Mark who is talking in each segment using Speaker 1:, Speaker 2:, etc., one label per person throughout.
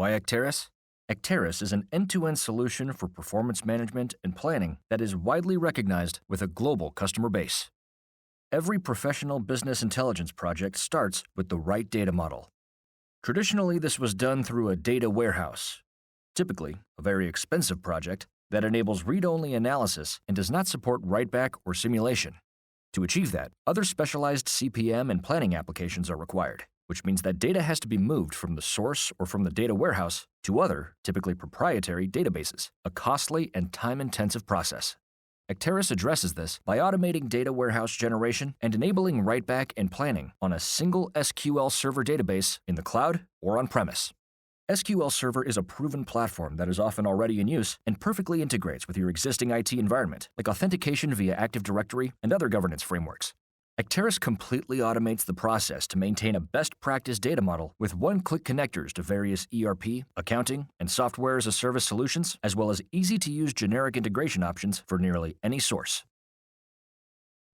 Speaker 1: Why Acterys? Acterys is an end-to-end solution for performance management and planning that is widely recognized with a global customer base. Every professional business intelligence project starts with the right data model. Traditionally, this was done through a data warehouse, typically a very expensive project that enables read-only analysis and does not support write-back or simulation. To achieve that, other specialized CPM and planning applications are required, which means that data has to be moved from the source or from the data warehouse to other, typically proprietary, databases, a costly and time-intensive process. Acterys addresses this by automating data warehouse generation and enabling write-back and planning on a single SQL Server database in the cloud or on-premise. SQL Server is a proven platform that is often already in use and perfectly integrates with your existing IT environment, like authentication via Active Directory and other governance frameworks. Acterys completely automates the process to maintain a best practice data model with one-click connectors to various ERP, accounting, and software as a service solutions, as well as easy-to-use generic integration options for nearly any source.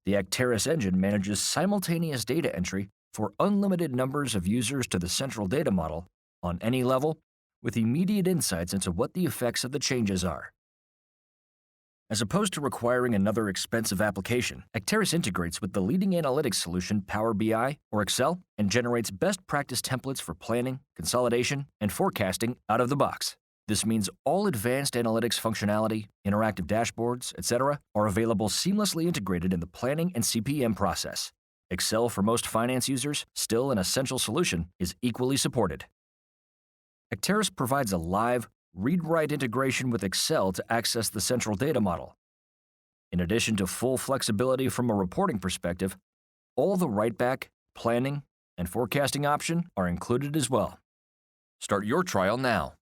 Speaker 1: The Acterys engine manages simultaneous data entry for unlimited numbers of users to the central data model on any level, with immediate insights into what the effects of the changes are. As opposed to requiring another expensive application, Acterys integrates with the leading analytics solution Power BI or Excel and generates best practice templates for planning, consolidation, and forecasting out of the box. This means all advanced analytics functionality, interactive dashboards, etc., are available seamlessly integrated in the planning and CPM process. Excel for most finance users, still an essential solution, is equally supported. Acterys provides a live, read-write integration with Excel to access the central data model. In addition to full flexibility from a reporting perspective, all the write-back, planning, and forecasting options are included as well. Start your trial now.